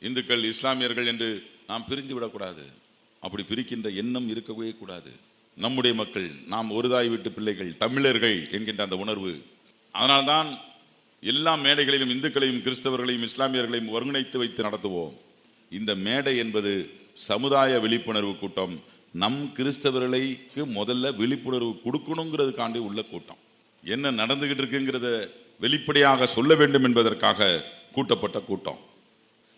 இந்துக்கள் இஸ்லாமியர்கள் என்று நாம் பிரிந்து விடக்கூடாது. அப்படி பிரிக்கின்ற எண்ணம் இருக்கவே கூடாது. நம்முடைய மக்கள், நாம் ஒரு தாய் வீட்டு பிள்ளைகள், தமிழர்கள் என்கின்ற அந்த உணர்வு. அதனால்தான் எல்லா மேடைகளிலும் இந்துக்களையும் கிறிஸ்தவர்களையும் இஸ்லாமியர்களையும் ஒருங்கிணைத்து வைத்து நடத்துவோம். இந்த மேடை என்பது சமுதாய விழிப்புணர்வு கூட்டம். நம் கிறிஸ்தவர்களுக்கு முதல்ல விழிப்புணர்வு கொடுக்கணுங்கிறதுக்காண்டி உள்ள கூட்டம். என்ன நடந்துகிட்டு இருக்குங்கிறத வெளிப்படையாக சொல்ல வேண்டும் என்பதற்காக கூட்டப்பட்ட கூட்டம்.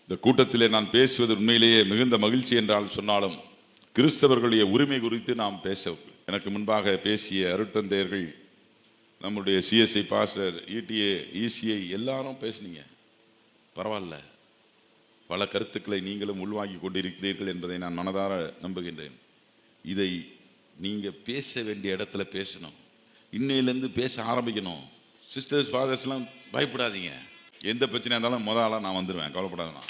இந்த கூட்டத்திலே நான் பேசுவது உண்மையிலேயே மிகுந்த மகிழ்ச்சி என்றால் சொன்னாலும், கிறிஸ்தவர்களுடைய உரிமை குறித்து நாம் பேச, எனக்கு முன்பாக பேசிய அருட்தந்தையர்கள், நம்முடைய சிஎஸ்ஐ பாஸ்டர், இடிஏ, இசிஐ எல்லாரும் பேசுனீங்க. பரவாயில்ல, பல கருத்துக்களை நீங்களும் உள்வாங்கி கொண்டிருக்கிறீர்கள் என்பதை நான் மனதார நம்புகின்றேன். இதை நீங்கள் பேச வேண்டிய இடத்துல பேசணும். இன்னையிலேருந்து பேச ஆரம்பிக்கணும். சிஸ்டர்ஸ் ஃபாதர்ஸ்லாம் பயப்படாதீங்க. எந்த பிரச்சனையாக இருந்தாலும் முதலாக நான் வந்துடுவேன், கவலைப்படாதண்ணா.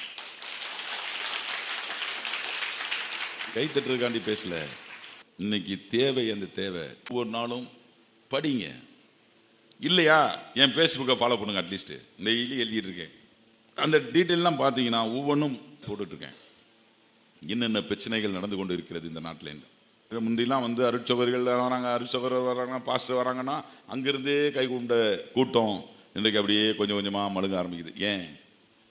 கைத்தட்டுறதுக்காண்டி பேசல. இன்னைக்கு தேவை, அந்த தேவை. ஒவ்வொரு நாளும் படிங்க. இல்லையா, என் ஃபேஸ்புக்கை ஃபாலோ பண்ணுங்க. அட்லீஸ்ட்டு டெய்லி எழுதிட்டு இருக்கேன். அந்த டீட்டெயிலாம் பார்த்தீங்கன்னா ஒவ்வொன்றும் போட்டுட்ருக்கேன். என்னென்ன பிரச்சனைகள் நடந்து கொண்டு இருக்கிறது இந்த நாட்டிலேருந்து. முந்திலாம் வந்து அருட்சகர்கள் வராங்க, அருட்சகர் வராங்க, பாஸ்டர் வராங்கன்னா அங்கிருந்தே கை கொண்ட கூட்டம் இன்றைக்கு அப்படியே கொஞ்சம் கொஞ்சமாக மழுங்க ஆரம்பிக்குது. ஏன்?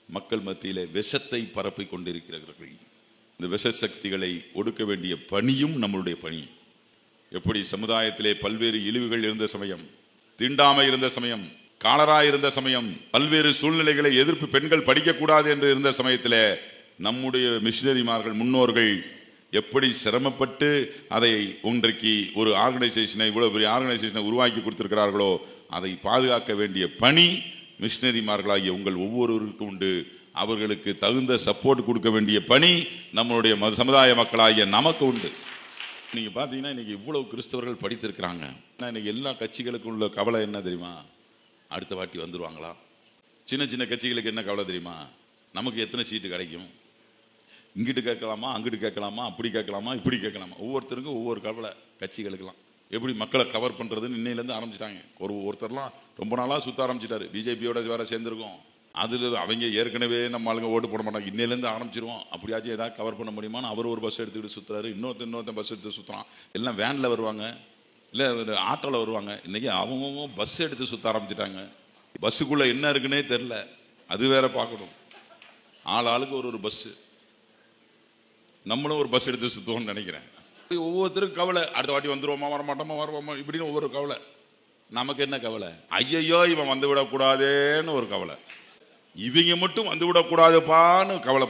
மக்கள் மத்தியில் விஷத்தை பரப்பி கொண்டிருக்கிறார்கள். இந்த விஷ சக்திகளை ஒடுக்க வேண்டிய பணியும் நம்மளுடைய பணி. எப்படி சமுதாயத்திலே பல்வேறு இழிவுகள் இருந்த சமயம், தீண்டாமை இருந்த சமயம், காலரா இருந்த சமயம், பல்வேறு சூழ்நிலைகளை எதிர்ப்பு பெண்கள் படிக்கக்கூடாது என்று இருந்த சமயத்தில் நம்முடைய மிஷினரிமார்கள், முன்னோர்கள் எப்படி சிரமப்பட்டு அதை இன்றைக்கு ஒரு ஆர்கனைசேஷனை, இவ்வளவு பெரிய ஆர்கனைசேஷனை உருவாக்கி கொடுத்திருக்கிறார்களோ, அதை பாதுகாக்க வேண்டிய பணி மிஷினரிமார்களாகிய உங்கள் ஒவ்வொருவருக்கும் உண்டு. அவர்களுக்கு தகுந்த சப்போர்ட் கொடுக்க வேண்டிய பணி நம்மளுடைய சமுதாய மக்களாகிய நமக்கு உண்டு. நீங்க பார்த்தீங்கன்னா இன்னைக்கு இவ்வளவு கிறிஸ்தவர்கள் படித்திருக்கிறாங்க. இன்னைக்கு எல்லா கட்சிகளுக்கும் உள்ள கவலை என்ன தெரியுமா? அடுத்த வாட்டி வந்துடுவாங்களா? சின்ன சின்ன கட்சிகளுக்கு என்ன கவலை தெரியுமா? நமக்கு எத்தனை சீட்டு கிடைக்கும்? இங்கிட்டு கேட்கலாமா, அங்கிட்டு கேட்கலாமா, அப்படி கேட்கலாமா, இப்படி கேட்கலாமா? ஒவ்வொருத்தருக்கும் ஒவ்வொரு கவலை. கட்சிகளுக்கெல்லாம் எப்படி மக்களை கவர் பண்ணுறதுன்னு இன்னையிலேருந்து ஆரம்பிச்சிட்டாங்க. ஒருத்தர்லாம் ரொம்ப நாளாக சுற்ற ஆரம்பிச்சிட்டாரு. பிஜேபியோட வேற சேர்ந்துருக்கோம். அதில் அவங்க ஏற்கனவே நம்ம ஆளுங்க ஓட்டு போட மாட்டாங்க. இன்னையிலேருந்து ஆரம்பிச்சிருவோம். அப்படியாச்சும் ஏதாவது கவர் பண்ண முடியுமான்னு அவர் ஒரு பஸ் எடுத்துக்கிட்டு சுற்றுறாரு. இன்னொருத்தன் பஸ் எடுத்து சுற்றுறான். எல்லாம் வேனில் வருவாங்க, இல்லை ஆட்டோவில் வருவாங்க. இன்றைக்கி அவங்க பஸ் எடுத்து சுற்ற ஆரம்பிச்சிட்டாங்க. பஸ்ஸுக்குள்ளே என்ன இருக்குன்னே தெரில. அது வேற பார்க்கணும். ஆளுக்கு ஒரு பஸ்ஸு. நம்மளும் ஒரு பஸ் எடுத்து சுற்றுவோம்னு நினைக்கிறேன். ஒவ்வொருத்தருக்கும் கவலை. அடுத்த வாட்டி வந்துடுவோமா, வரமாட்டோமா, வருவோமா, இப்படின்னு ஒவ்வொரு கவலை. நமக்கு என்ன கவலை? ஐயையோ இவன் வந்து விடக்கூடாதேன்னு ஒரு கவலை. இவங்க மட்டும் வந்து விடக்கூடாதுப்பான்னு கவலை.